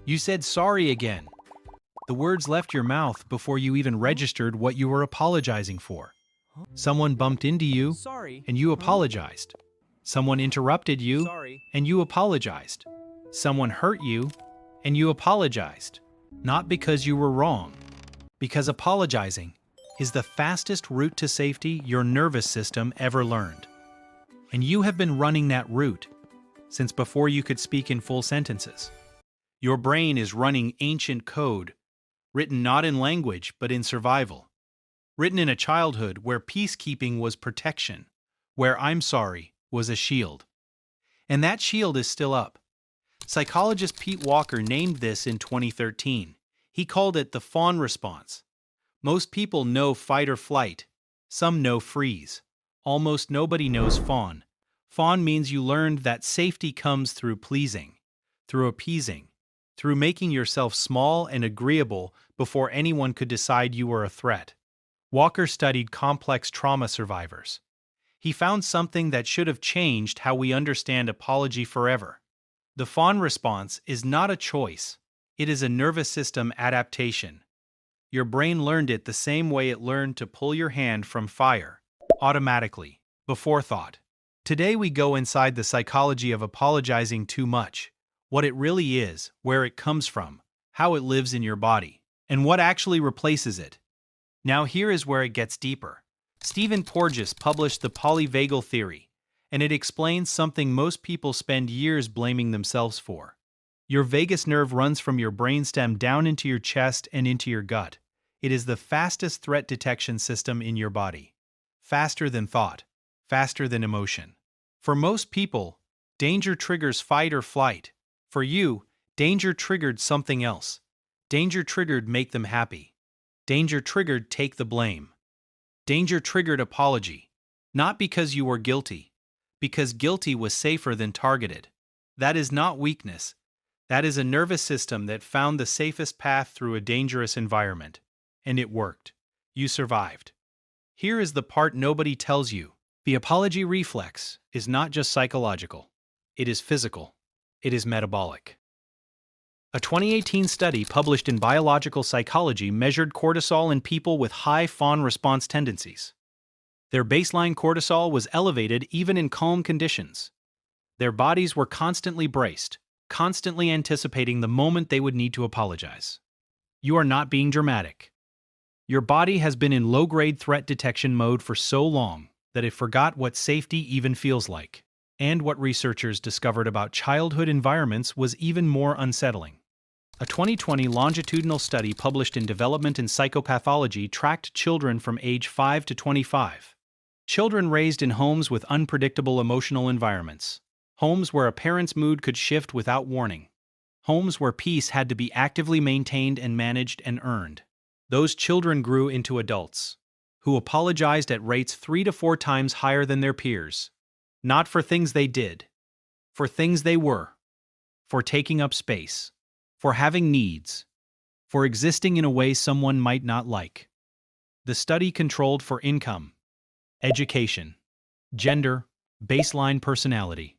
You said sorry again. The words left your mouth before you even registered what you were apologizing for. Someone bumped into you, Sorry. and you apologized. Someone interrupted you, Sorry. and you apologized. Someone hurt you, and you apologized. Not because you were wrong, because apologizing is the fastest route to safety your nervous system ever learned. And you have been running that route since before you could speak in full sentences. Your brain is running ancient code, written not in language but in survival. Written in a childhood where peacekeeping was protection, where I'm sorry was a shield. And that shield is still up. Psychologist Pete Walker named this in 2013. He called it the Fawn response. Most people know fight or flight. Some know freeze. Almost nobody knows fawn. Fawn means you learned that safety comes through pleasing, through appeasing, through making yourself small and agreeable before anyone could decide you were a threat. Walker studied complex trauma survivors. He found something that should have changed how we understand apology forever. The fawn response is not a choice. It is a nervous system adaptation. Your brain learned it the same way it learned to pull your hand from fire, automatically, before thought. Today we go inside the psychology of apologizing too much, what it really is, where it comes from, how it lives in your body, and what actually replaces it. Now here is where it gets deeper. Stephen Porges published the Polyvagal theory, and it explains something most people spend years blaming themselves for. Your vagus nerve runs from your brainstem down into your chest and into your gut. It is the fastest threat detection system in your body. Faster than thought, faster than emotion. For most people, danger triggers fight or flight. For you, danger triggered something else. Danger triggered make them happy. Danger triggered take the blame. Danger triggered apology. Not because you were guilty, because guilty was safer than targeted. That is not weakness. That is a nervous system that found the safest path through a dangerous environment. And it worked. You survived. Here is the part nobody tells you. The apology reflex is not just psychological. It is physical. It is metabolic. A 2018 study published in Biological Psychology measured cortisol in people with high fawn response tendencies. Their baseline cortisol was elevated even in calm conditions. Their bodies were constantly braced, constantly anticipating the moment they would need to apologize. You are not being dramatic. Your body has been in low-grade threat detection mode for so long that it forgot what safety even feels like. And what researchers discovered about childhood environments was even more unsettling. A 2020 longitudinal study published in Development in Psychopathology tracked children from age 5 to 25. Children raised in homes with unpredictable emotional environments. Homes where a parent's mood could shift without warning. Homes where peace had to be actively maintained and managed and earned. Those children grew into adults who apologized at rates 3 to 4 times higher than their peers. Not for things they did, for things they were, for taking up space, for having needs, for existing in a way someone might not like. The study controlled for income, education, gender, baseline personality.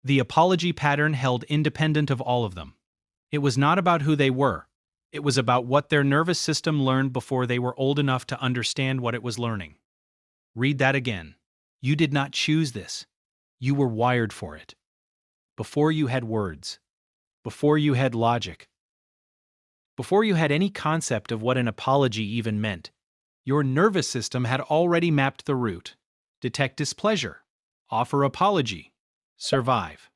The apology pattern held independent of all of them. It was not about who they were. It was about what their nervous system learned before they were old enough to understand what it was learning. Read that again. You did not choose this. You were wired for it. Before you had words. Before you had logic. Before you had any concept of what an apology even meant, your nervous system had already mapped the route. Detect displeasure. Offer apology. Survive.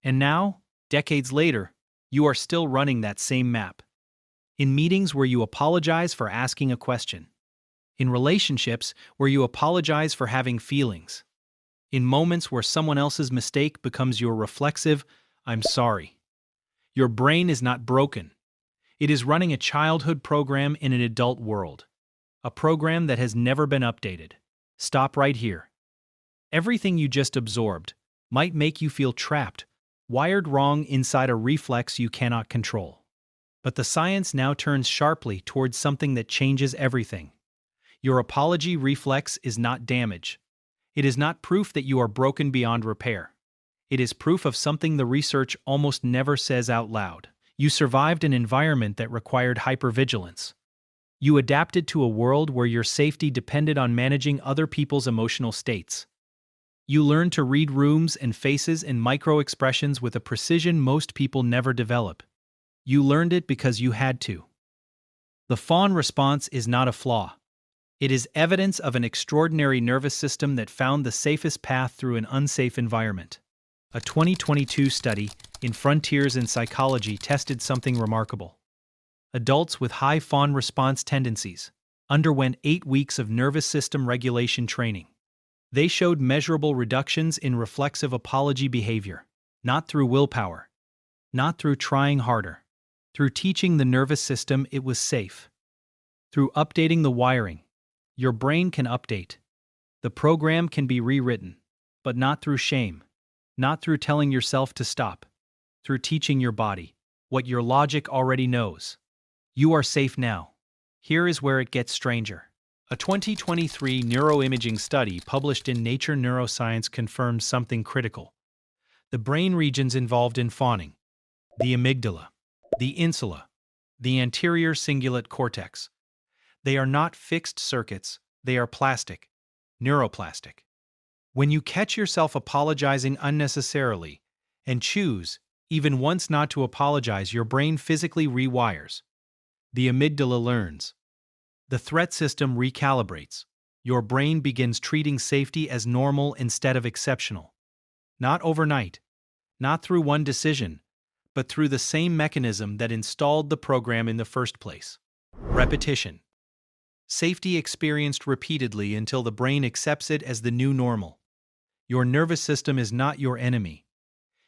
And now, decades later, you are still running that same map. In meetings where you apologize for asking a question. In relationships where you apologize for having feelings. In moments where someone else's mistake becomes your reflexive, "I'm sorry." Your brain is not broken. It is running a childhood program in an adult world. A program that has never been updated. Stop right here. Everything you just absorbed might make you feel trapped, wired wrong inside a reflex you cannot control. But the science now turns sharply towards something that changes everything. Your apology reflex is not damage. It is not proof that you are broken beyond repair. It is proof of something the research almost never says out loud. You survived an environment that required hypervigilance. You adapted to a world where your safety depended on managing other people's emotional states. You learned to read rooms and faces and micro-expressions with a precision most people never develop. You learned it because you had to. The Fawn response is not a flaw. It is evidence of an extraordinary nervous system that found the safest path through an unsafe environment. A 2022 study in Frontiers in Psychology tested something remarkable. Adults with high Fawn response tendencies underwent 8 weeks of nervous system regulation training. They showed measurable reductions in reflexive apology behavior, not through willpower, not through trying harder, through teaching the nervous system it was safe. Through updating the wiring, your brain can update. The program can be rewritten, but not through shame, not through telling yourself to stop, through teaching your body what your logic already knows. You are safe now. Here is where it gets stranger. A 2023 neuroimaging study published in Nature Neuroscience confirms something critical. The brain regions involved in fawning, the amygdala, the insula, the anterior cingulate cortex, they are not fixed circuits, they are plastic, neuroplastic. When you catch yourself apologizing unnecessarily and choose, even once, not to apologize, your brain physically rewires. The amygdala learns. The threat system recalibrates. Your brain begins treating safety as normal instead of exceptional. Not overnight, not through one decision, but through the same mechanism that installed the program in the first place. Repetition. Safety experienced repeatedly until the brain accepts it as the new normal. Your nervous system is not your enemy.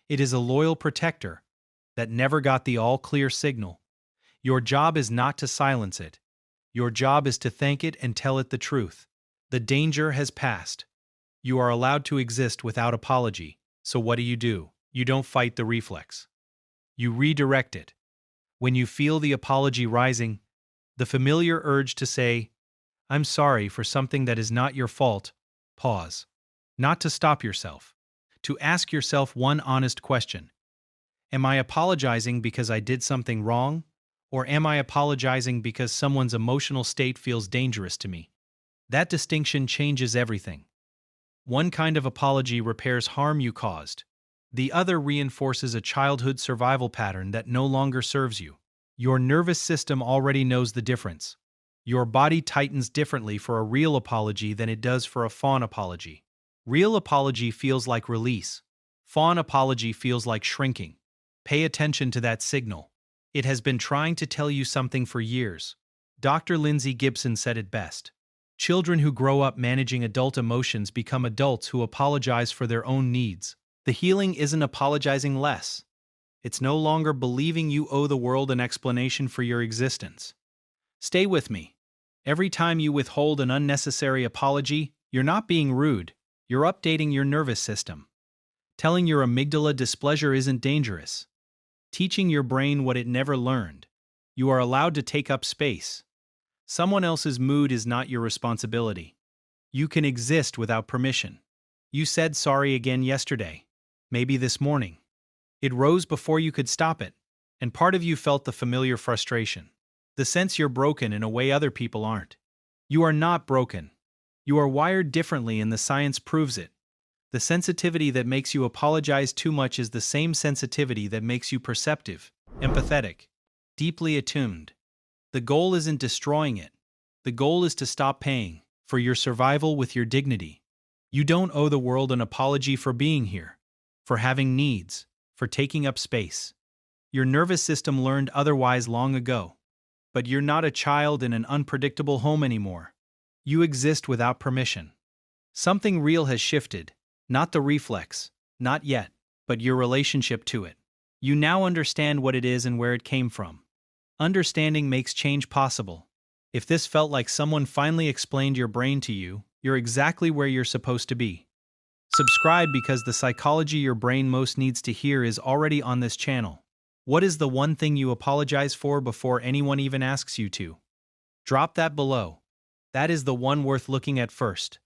It is a loyal protector that never got the all-clear signal. Your job is not to silence it. Your job is to thank it and tell it the truth. The danger has passed. You are allowed to exist without apology. So what do? You don't fight the reflex. You redirect it. When you feel the apology rising, the familiar urge to say, "I'm sorry for something that is not your fault," pause. Not to stop yourself. To ask yourself one honest question. Am I apologizing because I did something wrong? Or am I apologizing because someone's emotional state feels dangerous to me? That distinction changes everything. One kind of apology repairs harm you caused. The other reinforces a childhood survival pattern that no longer serves you. Your nervous system already knows the difference. Your body tightens differently for a real apology than it does for a fawn apology. Real apology feels like release. Fawn apology feels like shrinking. Pay attention to that signal. It has been trying to tell you something for years. Dr. Lindsay Gibson said it best. Children who grow up managing adult emotions become adults who apologize for their own needs. The healing isn't apologizing less. It's no longer believing you owe the world an explanation for your existence. Stay with me. Every time you withhold an unnecessary apology, you're not being rude. You're updating your nervous system. Telling your amygdala displeasure isn't dangerous. Teaching your brain what it never learned. You are allowed to take up space. Someone else's mood is not your responsibility. You can exist without permission. You said sorry again yesterday. Maybe this morning. It rose before you could stop it, and part of you felt the familiar frustration. The sense you're broken in a way other people aren't. You are not broken. You are wired differently and the science proves it. The sensitivity that makes you apologize too much is the same sensitivity that makes you perceptive, empathetic, deeply attuned. The goal isn't destroying it. The goal is to stop paying for your survival with your dignity. You don't owe the world an apology for being here, for having needs, for taking up space. Your nervous system learned otherwise long ago. But you're not a child in an unpredictable home anymore. You exist without permission. Something real has shifted. Not the reflex, not yet, but your relationship to it. You now understand what it is and where it came from. Understanding makes change possible. If this felt like someone finally explained your brain to you, you're exactly where you're supposed to be. Subscribe because the psychology your brain most needs to hear is already on this channel. What is the one thing you apologize for before anyone even asks you to? Drop that below. That is the one worth looking at first.